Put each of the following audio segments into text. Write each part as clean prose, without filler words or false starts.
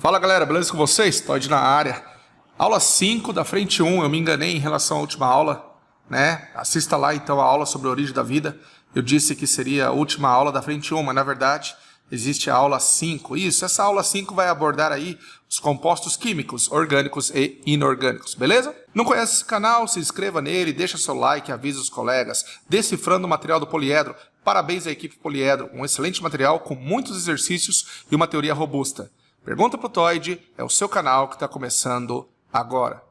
Fala galera, beleza com vocês? Todd na área. Aula 5 da frente 1, eu me enganei em relação à última aula, né? Assista lá então a aula sobre a origem da vida. Eu disse que seria a última aula da frente 1, mas na verdade existe a aula 5. Isso, essa aula 5 vai abordar aí os compostos químicos, orgânicos e inorgânicos, beleza? Não conhece esse canal? Se inscreva nele, deixa seu like, avisa os colegas. Decifrando o material do Poliedro. Parabéns à equipe Poliedro, um excelente material com muitos exercícios e uma teoria robusta. Pergunta pro Todd, é o seu canal que está começando agora.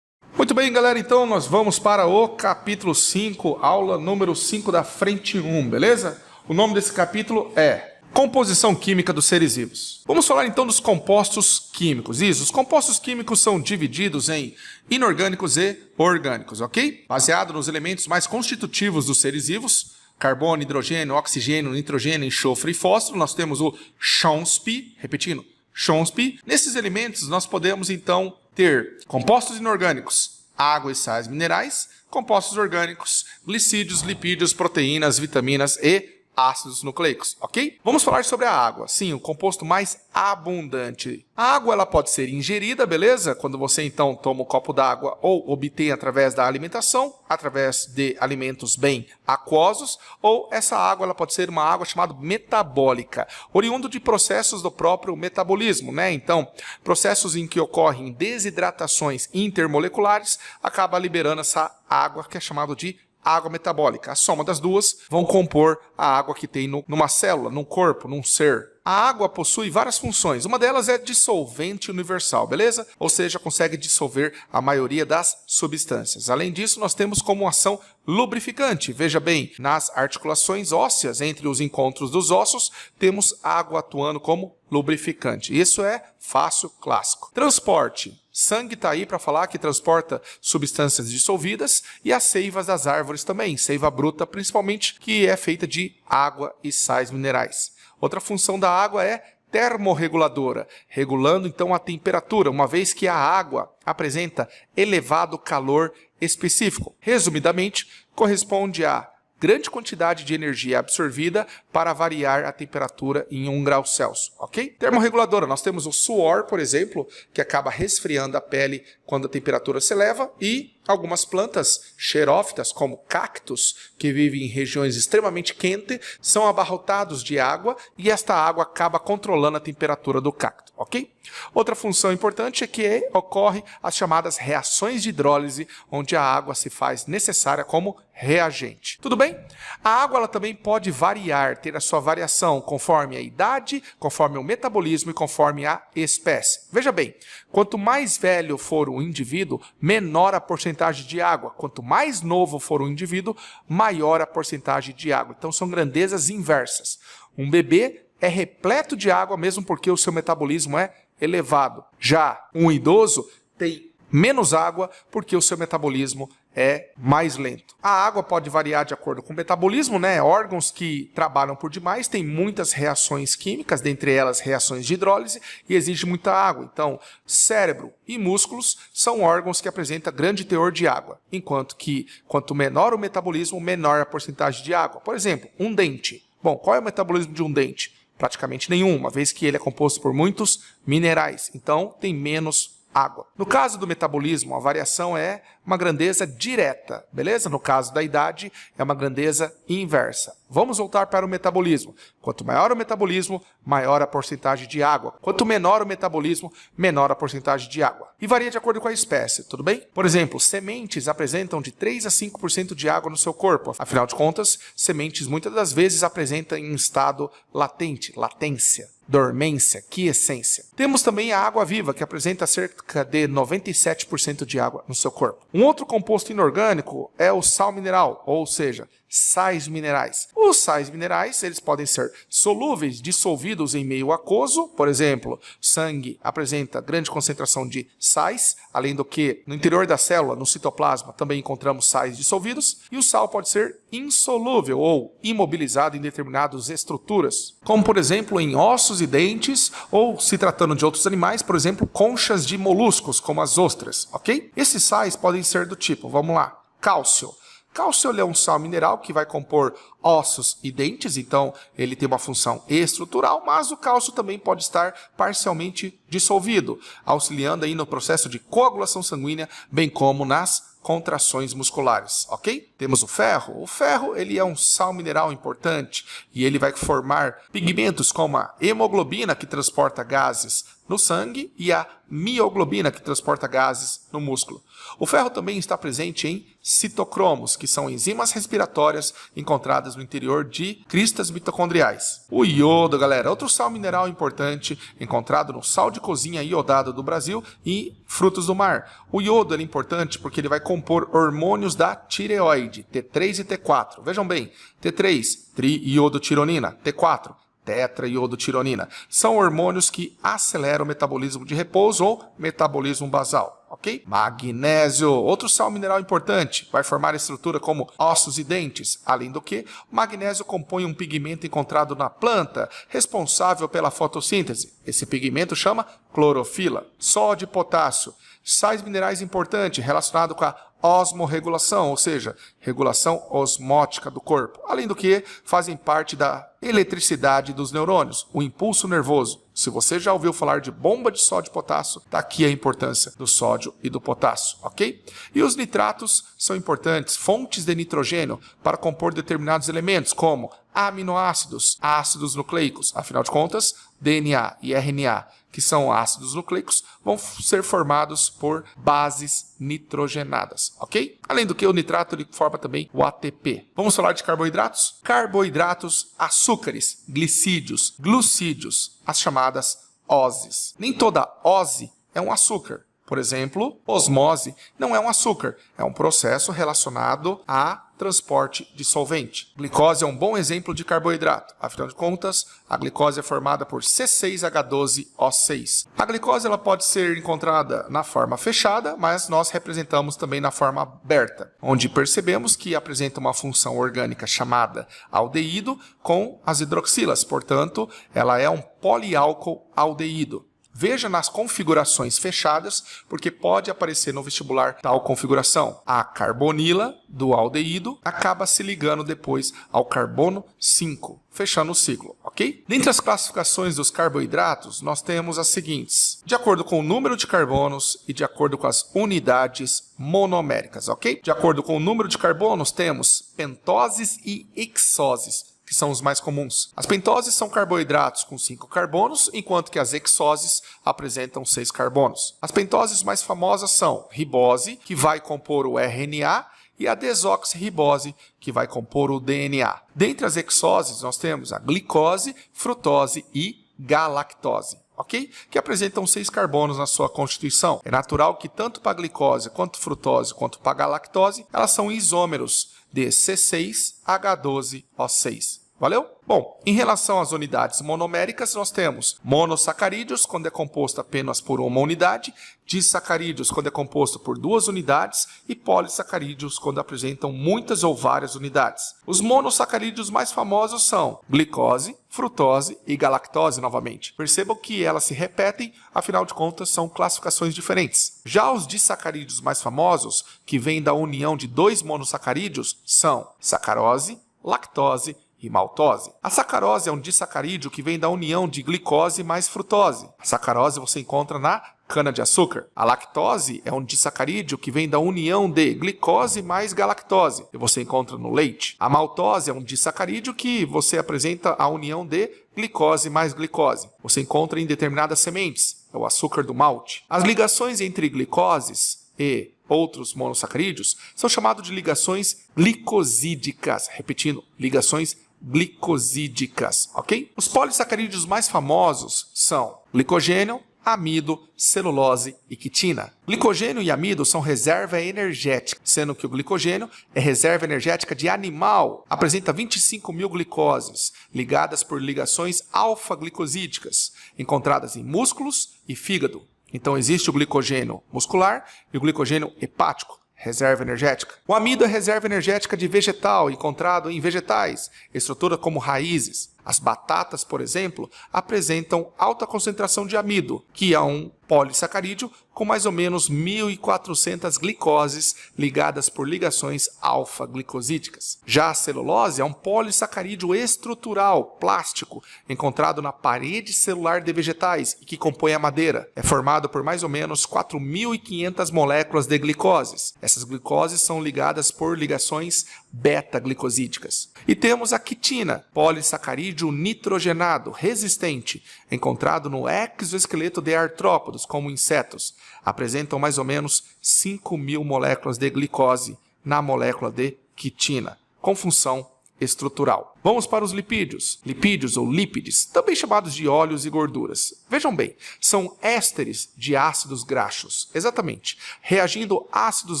Muito bem, galera, então nós vamos para o capítulo 5, aula número 5 da frente 1, beleza? O nome desse capítulo é Composição Química dos Seres Vivos. Vamos falar então dos compostos químicos. Isso, os compostos químicos são divididos em inorgânicos e orgânicos, ok? Baseado nos elementos mais constitutivos dos seres vivos, carbono, hidrogênio, oxigênio, nitrogênio, enxofre e fósforo, nós temos o Chomsky, repetindo, Chomsky. Nesses elementos nós podemos então ter compostos inorgânicos, água e sais minerais, compostos orgânicos, glicídios, lipídios, proteínas, vitaminas e ácidos nucleicos, ok? Vamos falar sobre a água. Sim, o composto mais abundante. A água ela pode ser ingerida, beleza? Quando você então toma um copo d'água ou obtém através da alimentação, através de alimentos bem aquosos, ou essa água ela pode ser uma água chamada metabólica, oriundo de processos do próprio metabolismo, né? Então, processos em que ocorrem desidratações intermoleculares, acaba liberando essa água que é chamada de água metabólica. A soma das duas vão compor a água que tem numa célula, num corpo, num ser. A água possui várias funções. Uma delas é dissolvente universal, beleza? Ou seja, consegue dissolver a maioria das substâncias. Além disso, nós temos como ação lubrificante. Veja bem, nas articulações ósseas, entre os encontros dos ossos, temos água atuando como lubrificante. Isso é fácil, clássico. Transporte. Sangue está aí para falar que transporta substâncias dissolvidas e as seivas das árvores também, seiva bruta principalmente, que é feita de água e sais minerais. Outra função da água é termorreguladora, regulando então a temperatura, uma vez que a água apresenta elevado calor específico. Resumidamente, corresponde a grande quantidade de energia absorvida para variar a temperatura em 1 grau Celsius, ok? Termorreguladora, nós temos o suor, por exemplo, que acaba resfriando a pele quando a temperatura se eleva, e algumas plantas xerófitas, como cactos, que vivem em regiões extremamente quentes, são abarrotados de água e esta água acaba controlando a temperatura do cacto, ok? Outra função importante é que ocorre as chamadas reações de hidrólise, onde a água se faz necessária como reagente. Tudo bem? A água ela também pode variar, ter a sua variação conforme a idade, conforme o metabolismo e conforme a espécie. Veja bem, quanto mais velho for o indivíduo, menor a porcentagem de água. Quanto mais novo for o indivíduo, maior a porcentagem de água. Então são grandezas inversas. Um bebê é repleto de água mesmo porque o seu metabolismo é elevado. Já um idoso tem menos água porque o seu metabolismo é mais lento. A água pode variar de acordo com o metabolismo, né? Órgãos que trabalham por demais têm muitas reações químicas, dentre elas reações de hidrólise, e exige muita água. Então, cérebro e músculos são órgãos que apresentam grande teor de água, enquanto que quanto menor o metabolismo, menor a porcentagem de água. Por exemplo, um dente. Bom, qual é o metabolismo de um dente? Praticamente nenhum, uma vez que ele é composto por muitos minerais, então tem menos água. No caso do metabolismo, a variação é uma grandeza direta, beleza? No caso da idade, é uma grandeza inversa. Vamos voltar para o metabolismo. Quanto maior o metabolismo, maior a porcentagem de água. Quanto menor o metabolismo, menor a porcentagem de água. E varia de acordo com a espécie, tudo bem? Por exemplo, sementes apresentam de 3 a 5% de água no seu corpo. Afinal de contas, sementes muitas das vezes apresentam em estado latente, latência, dormência, quiescência. Temos também a água viva, que apresenta cerca de 97% de água no seu corpo. Um outro composto inorgânico é o sal mineral, ou seja, sais minerais. Os sais minerais, eles podem ser solúveis, dissolvidos em meio aquoso, por exemplo, sangue apresenta grande concentração de sais, além do que no interior da célula, no citoplasma, também encontramos sais dissolvidos, e o sal pode ser insolúvel ou imobilizado em determinadas estruturas, como por exemplo em ossos e dentes, ou se tratando de outros animais, por exemplo, conchas de moluscos, como as ostras, ok? Esses sais podem ser do tipo, vamos lá, cálcio. Cálcio é um sal mineral que vai compor ossos e dentes, então ele tem uma função estrutural, mas o cálcio também pode estar parcialmente dissolvido, auxiliando aí no processo de coagulação sanguínea, bem como nas contrações musculares, ok? Temos o ferro. O ferro, ele é um sal mineral importante e ele vai formar pigmentos como a hemoglobina, que transporta gases no sangue, e a mioglobina, que transporta gases no músculo. O ferro também está presente em citocromos, que são enzimas respiratórias encontradas no interior de cristas mitocondriais. O iodo, galera, outro sal mineral importante encontrado no sal de cozinha iodado do Brasil e frutos do mar. O iodo é importante porque ele vai compor hormônios da tireoide, T3 e T4. Vejam bem, T3, triiodotironina, T4, tetraiodotironina. São hormônios que aceleram o metabolismo de repouso ou metabolismo basal, ok? Magnésio, outro sal mineral importante, vai formar estrutura como ossos e dentes. Além do que, o magnésio compõe um pigmento encontrado na planta, responsável pela fotossíntese. Esse pigmento chama clorofila. Sódio e potássio, sais minerais importantes relacionados com a osmorregulação, ou seja, regulação osmótica do corpo. Além do que, fazem parte da eletricidade dos neurônios, o impulso nervoso. Se você já ouviu falar de bomba de sódio e potássio, está aqui a importância do sódio e do potássio, ok? E os nitratos são importantes, fontes de nitrogênio para compor determinados elementos, como aminoácidos, ácidos nucleicos. Afinal de contas, DNA e RNA, que são ácidos nucleicos, vão ser formados por bases nitrogenadas, ok? Além do que, o nitrato ele forma também o ATP. Vamos falar de carboidratos? Carboidratos, açúcares, glicídios, glucídios, as chamadas oses. Nem toda ose é um açúcar. Por exemplo, osmose não é um açúcar, é um processo relacionado a transporte de solvente. Glicose é um bom exemplo de carboidrato. Afinal de contas, a glicose é formada por C6H12O6. A glicose ela pode ser encontrada na forma fechada, mas nós representamos também na forma aberta, onde percebemos que apresenta uma função orgânica chamada aldeído com as hidroxilas. Portanto, ela é um poliálcool aldeído. Veja nas configurações fechadas, porque pode aparecer no vestibular tal configuração. A carbonila do aldeído acaba se ligando depois ao carbono 5, fechando o ciclo, ok? Dentre as classificações dos carboidratos, nós temos as seguintes, de acordo com o número de carbonos e de acordo com as unidades monoméricas, ok? De acordo com o número de carbonos, temos pentoses e hexoses, que são os mais comuns. As pentoses são carboidratos com 5 carbonos, enquanto que as hexoses apresentam 6 carbonos. As pentoses mais famosas são ribose, que vai compor o RNA, e a desoxirribose, que vai compor o DNA. Dentre as hexoses, nós temos a glicose, frutose e galactose, ok? Que apresentam 6 carbonos na sua constituição. É natural que tanto para a glicose, quanto frutose, quanto para a galactose, elas são isômeros de C6H12O6. Valeu? Bom, em relação às unidades monoméricas, nós temos monossacarídeos, quando é composto apenas por uma unidade, disacarídeos, quando é composto por 2 unidades, e polissacarídeos, quando apresentam muitas ou várias unidades. Os monossacarídeos mais famosos são glicose, frutose e galactose novamente. Percebam que elas se repetem, afinal de contas são classificações diferentes. Já os disacarídeos mais famosos, que vêm da união de 2 monossacarídeos, são sacarose, lactose e maltose. A sacarose é um disacarídeo que vem da união de glicose mais frutose. A sacarose você encontra na cana-de-açúcar. A lactose é um disacarídeo que vem da união de glicose mais galactose, que você encontra no leite. A maltose é um disacarídeo que você apresenta a união de glicose mais glicose. Você encontra em determinadas sementes, é o açúcar do malte. As ligações entre glicoses e outros monossacarídeos são chamadas de ligações glicosídicas. Repetindo, ligações glicosídicas, ok? Os polissacarídeos mais famosos são glicogênio, amido, celulose e quitina. Glicogênio e amido são reserva energética, sendo que o glicogênio é reserva energética de animal. Apresenta 25.000 glicoses, ligadas por ligações alfa-glicosídicas, encontradas em músculos e fígado. Então existe o glicogênio muscular e o glicogênio hepático, reserva energética. O amido é reserva energética de vegetal, encontrado em vegetais, estrutura como raízes. As batatas, por exemplo, apresentam alta concentração de amido, que é um polissacarídeo com mais ou menos 1.400 glicoses ligadas por ligações alfa-glicosídicas. Já a celulose é um polissacarídeo estrutural, plástico, encontrado na parede celular de vegetais e que compõe a madeira. É formado por mais ou menos 4.500 moléculas de glicoses. Essas glicoses são ligadas por ligações beta-glicosídicas. E temos a quitina, polissacarídeo nitrogenado, resistente, encontrado no exoesqueleto de artrópodos, como insetos. Apresentam mais ou menos 5.000 moléculas de glicose na molécula de quitina, com função estrutural. Vamos para os lipídios. Lipídios ou lípides, também chamados de óleos e gorduras. Vejam bem, são ésteres de ácidos graxos. Exatamente. Reagindo ácidos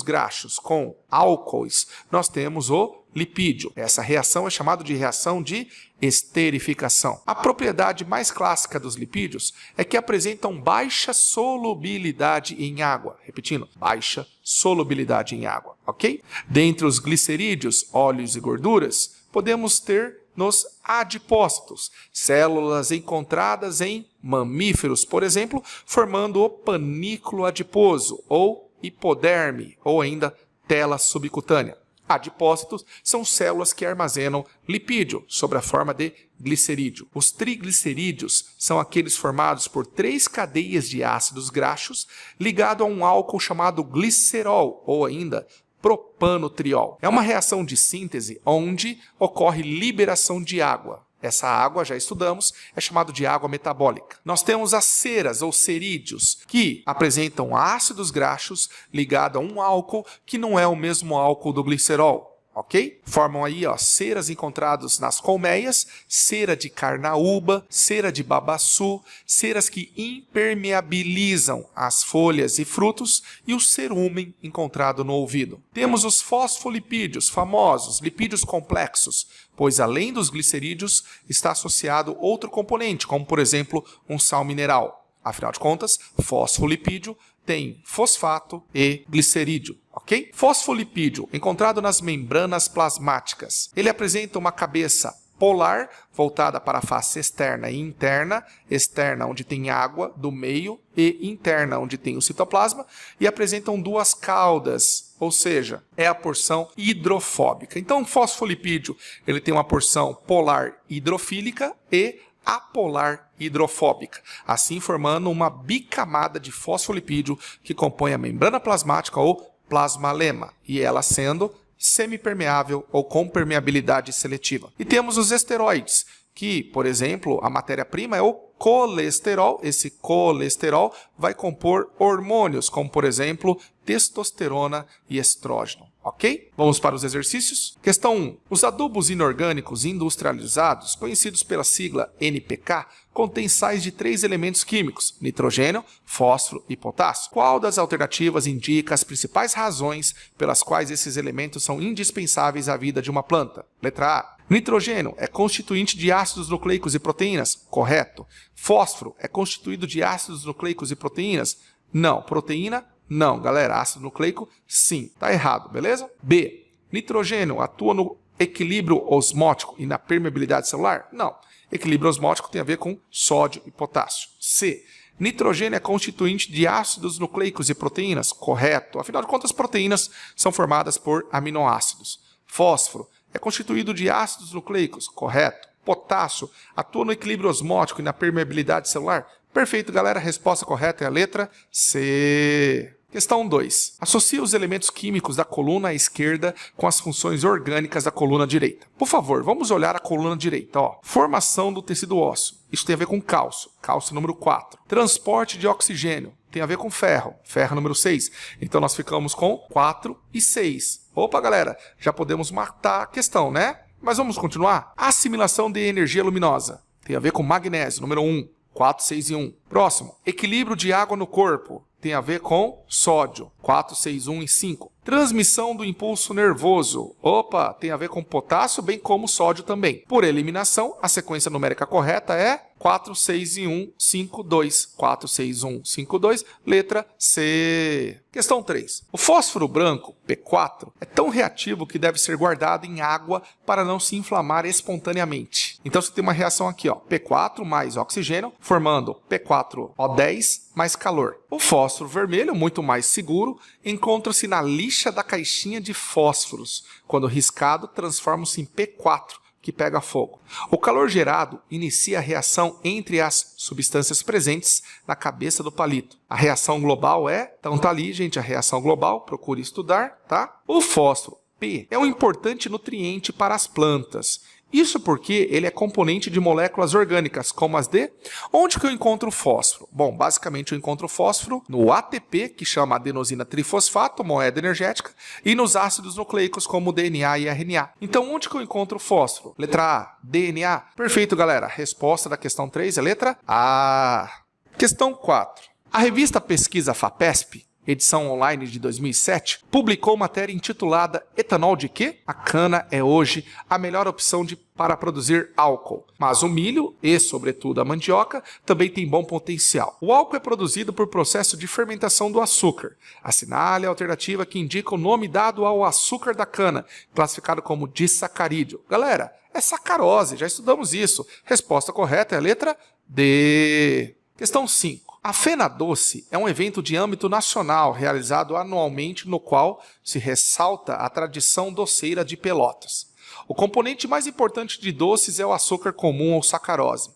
graxos com álcoois, nós temos o lipídio. Essa reação é chamada de reação de esterificação. A propriedade mais clássica dos lipídios é que apresentam baixa solubilidade em água. Repetindo, baixa solubilidade em água, ok? Dentre os glicerídeos, óleos e gorduras, podemos ter nos adipócitos, células encontradas em mamíferos, por exemplo, formando o panículo adiposo, ou hipoderme, ou ainda tela subcutânea. Adipócitos são células que armazenam lipídio sob a forma de glicerídeo. Os triglicerídeos são aqueles formados por 3 cadeias de ácidos graxos ligado a um álcool chamado glicerol ou ainda propanotriol. É uma reação de síntese onde ocorre liberação de água. Essa água, já estudamos, é chamada de água metabólica. Nós temos as ceras ou cerídeos, que apresentam ácidos graxos ligados a um álcool que não é o mesmo álcool do glicerol, ok? Formam aí ceras encontradas nas colmeias, cera de carnaúba, cera de babaçu, ceras que impermeabilizam as folhas e frutos e o cerúmen encontrado no ouvido. Temos os fosfolipídios, famosos, lipídios complexos, pois além dos glicerídeos está associado outro componente, como por exemplo um sal mineral. Afinal de contas, fosfolipídio tem fosfato e glicerídeo, ok? Fosfolipídio, encontrado nas membranas plasmáticas. Ele apresenta uma cabeça polar, voltada para a face externa e interna, externa onde tem água do meio e interna onde tem o citoplasma, e apresentam 2 caudas, ou seja, é a porção hidrofóbica. Então, o fosfolipídio ele tem uma porção polar hidrofílica e apolar hidrofóbica, assim formando uma bicamada de fosfolipídio que compõe a membrana plasmática ou plasmalema, e ela sendo semipermeável ou com permeabilidade seletiva. E temos os esteroides, que, por exemplo, a matéria-prima é o colesterol. Esse colesterol vai compor hormônios, como por exemplo, testosterona e estrógeno. Ok? Vamos para os exercícios. Questão 1. Os adubos inorgânicos industrializados, conhecidos pela sigla NPK, contêm sais de 3 elementos químicos, nitrogênio, fósforo e potássio. Qual das alternativas indica as principais razões pelas quais esses elementos são indispensáveis à vida de uma planta? Letra A. Nitrogênio é constituinte de ácidos nucleicos e proteínas. Correto. Fósforo é constituído de ácidos nucleicos e proteínas. Não. Proteína? Não, galera. Ácido nucleico? Sim. Tá errado, beleza? B. Nitrogênio atua no equilíbrio osmótico e na permeabilidade celular? Não. Equilíbrio osmótico tem a ver com sódio e potássio. C. Nitrogênio é constituinte de ácidos nucleicos e proteínas? Correto. Afinal de contas, proteínas são formadas por aminoácidos. Fósforo é constituído de ácidos nucleicos? Correto. Potássio atua no equilíbrio osmótico e na permeabilidade celular? Perfeito, galera. A resposta correta é a letra C. Questão 2. Associe os elementos químicos da coluna esquerda com as funções orgânicas da coluna direita. Por favor, vamos olhar a coluna direita. Formação do tecido ósseo. Isso tem a ver com cálcio. Cálcio número 4. Transporte de oxigênio. Tem a ver com ferro. Ferro número 6. Então nós ficamos com 4 e 6. Opa, galera. Já podemos matar a questão, né? Mas vamos continuar? Assimilação de energia luminosa. Tem a ver com magnésio. Número 1. 4, 6 e 1. Próximo, equilíbrio de água no corpo. Tem a ver com sódio. 4, 6, 1 e 5. Transmissão do impulso nervoso. Opa, tem a ver com potássio, bem como sódio também. Por eliminação, a sequência numérica correta é 4, 6 e 1, 5, 2. 4, 6, 1, 5, 2. Letra C. Questão 3. O fósforo branco, P4, é tão reativo que deve ser guardado em água para não se inflamar espontaneamente. Então você tem uma reação aqui, ó, P4 mais oxigênio, formando P4O10 mais calor. O fósforo vermelho, muito mais seguro, encontra-se na lixa da caixinha de fósforos. Quando riscado, transforma-se em P4, que pega fogo. O calor gerado inicia a reação entre as substâncias presentes na cabeça do palito. A reação global então tá ali, gente, a reação global, procure estudar, tá? O fósforo, P, é um importante nutriente para as plantas. Isso porque ele é componente de moléculas orgânicas, como as de... Onde que eu encontro o fósforo? Bom, basicamente eu encontro o fósforo no ATP, que chama adenosina trifosfato, moeda energética, e nos ácidos nucleicos, como DNA e RNA. Então, onde que eu encontro o fósforo? Letra A, DNA. Perfeito, galera. A resposta da questão 3 é letra A. Questão 4. A revista Pesquisa FAPESP, edição online de 2007, publicou matéria intitulada Etanol de quê? A cana é hoje a melhor opção para produzir álcool. Mas o milho e, sobretudo, a mandioca também tem bom potencial. O álcool é produzido por processo de fermentação do açúcar. Assinale a alternativa que indica o nome dado ao açúcar da cana, classificado como disacarídeo. Galera, é sacarose, já estudamos isso. Resposta correta é a letra D. Questão 5. A Fena Doce é um evento de âmbito nacional realizado anualmente no qual se ressalta a tradição doceira de Pelotas. O componente mais importante de doces é o açúcar comum ou sacarose.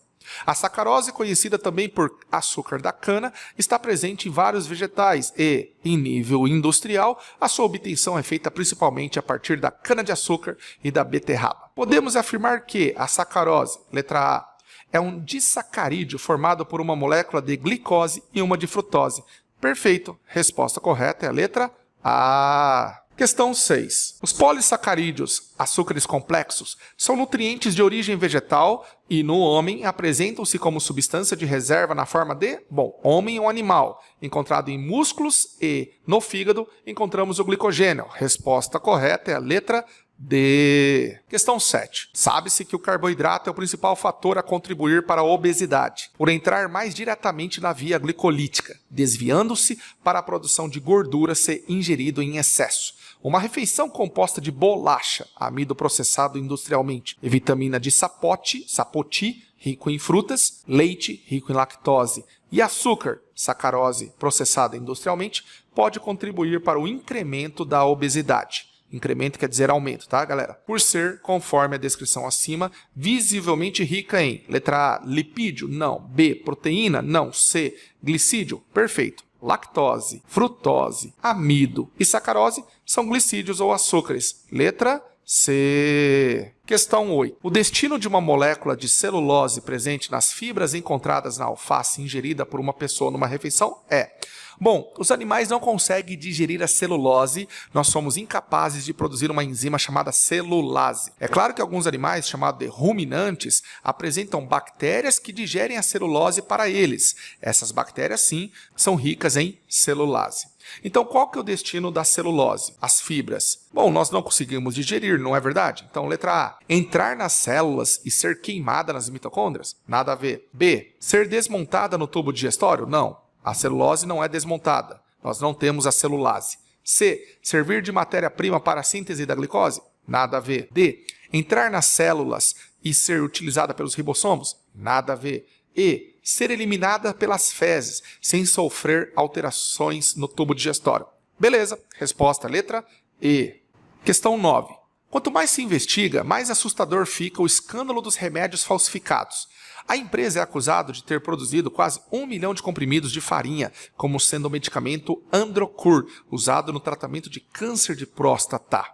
A sacarose, conhecida também por açúcar da cana, está presente em vários vegetais e, em nível industrial, a sua obtenção é feita principalmente a partir da cana-de-açúcar e da beterraba. Podemos afirmar que a sacarose, letra A, é um disacarídeo formado por uma molécula de glicose e uma de frutose. Perfeito. Resposta correta é a letra A. Questão 6. Os polissacarídeos, açúcares complexos, são nutrientes de origem vegetal e no homem apresentam-se como substância de reserva na forma de, homem ou animal, encontrado em músculos e no fígado encontramos o glicogênio. Resposta correta é a letra D. Questão 7. Sabe-se que o carboidrato é o principal fator a contribuir para a obesidade, por entrar mais diretamente na via glicolítica, desviando-se para a produção de gordura se ingerido em excesso. Uma refeição composta de bolacha, amido processado industrialmente, e vitamina de sapoti, rico em frutas, leite, rico em lactose, e açúcar, sacarose, processada industrialmente, pode contribuir para o incremento da obesidade. Incremento quer dizer aumento, tá, galera? Por ser, conforme a descrição acima, visivelmente rica em letra A, lipídio? Não. B, proteína? Não. C, glicídio? Perfeito. Lactose, frutose, amido e sacarose são glicídios ou açúcares. Letra C. Questão 8. O destino de uma molécula de celulose presente nas fibras encontradas na alface ingerida por uma pessoa numa refeição é... Bom, os animais não conseguem digerir a celulose, nós somos incapazes de produzir uma enzima chamada celulase. É claro que alguns animais, chamados de ruminantes, apresentam bactérias que digerem a celulose para eles. Essas bactérias, sim, são ricas em celulase. Então, qual que é o destino da celulose? As fibras. Bom, nós não conseguimos digerir, não é verdade? Então, letra A, entrar nas células e ser queimada nas mitocôndrias? Nada a ver. B, ser desmontada no tubo digestório? Não. A celulose não é desmontada. Nós não temos a celulase. C, servir de matéria-prima para a síntese da glicose? Nada a ver. D, entrar nas células e ser utilizada pelos ribossomos? Nada a ver. E, ser eliminada pelas fezes, sem sofrer alterações no tubo digestório. Beleza. Resposta, letra E. Questão 9. Quanto mais se investiga, mais assustador fica o escândalo dos remédios falsificados. A empresa é acusada de ter produzido quase 1 milhão de comprimidos de farinha, como sendo o medicamento Androcur, usado no tratamento de câncer de próstata.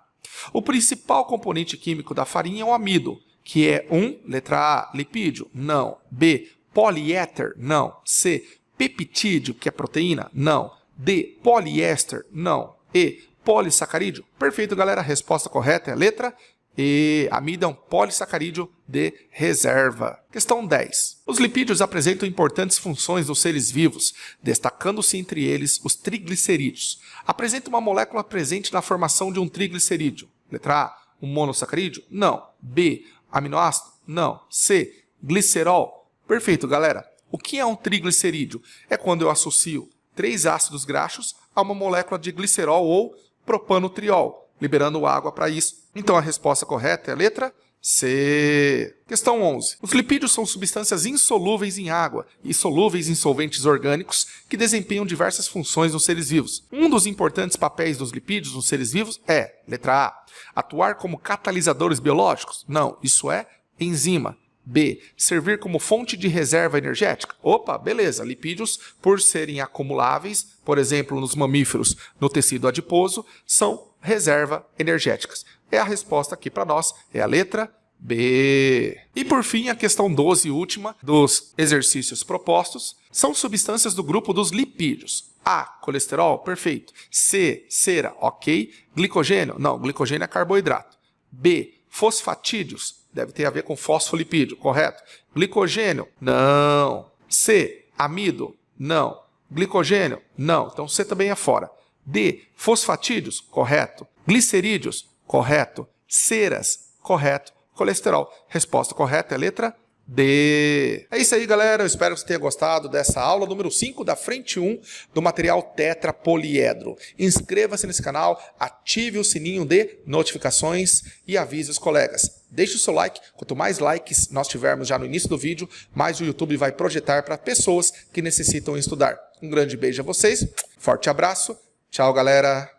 O principal componente químico da farinha é o amido, que é letra A, lipídio? Não. B, poliéter? Não. C, peptídeo, que é proteína? Não. D, poliéster? Não. E, polissacarídeo? Perfeito, galera. A resposta correta é a letra E amido é um polissacarídeo de reserva. Questão 10. Os lipídios apresentam importantes funções nos seres vivos, destacando-se entre eles os triglicerídeos. Apresenta uma molécula presente na formação de um triglicerídeo. Letra A, um monossacarídeo? Não. B, aminoácido? Não. C, glicerol? Perfeito, galera. O que é um triglicerídeo? É quando eu associo 3 ácidos graxos a uma molécula de glicerol ou propanotriol, liberando água para isso. Então a resposta correta é a letra C. Questão 11. Os lipídios são substâncias insolúveis em água e solúveis em solventes orgânicos que desempenham diversas funções nos seres vivos. Um dos importantes papéis dos lipídios nos seres vivos é, letra A, atuar como catalisadores biológicos? Não, isso é enzima. B, servir como fonte de reserva energética? Opa, beleza. Lipídios, por serem acumuláveis, por exemplo, nos mamíferos, no tecido adiposo, são reserva energéticas. A resposta aqui para nós é a letra B. E por fim, a questão 12 e última dos exercícios propostos são substâncias do grupo dos lipídios. A, colesterol, perfeito. C, cera, ok. Glicogênio, não, glicogênio é carboidrato. B, fosfatídeos, deve ter a ver com fosfolipídio, correto? Glicogênio, não. C, amido, não. Glicogênio, não. Então C também é fora. D, fosfatídeos, correto. Glicerídeos, correto. Ceras, correto. Colesterol, resposta correta é a letra D. É isso aí, galera. Eu espero que você tenha gostado dessa aula número 5 da frente 1 do material tetrapoliedro. Inscreva-se nesse canal, ative o sininho de notificações e avise os colegas. Deixe o seu like. Quanto mais likes nós tivermos já no início do vídeo, mais o YouTube vai projetar para pessoas que necessitam estudar. Um grande beijo a vocês. Forte abraço. Tchau, galera.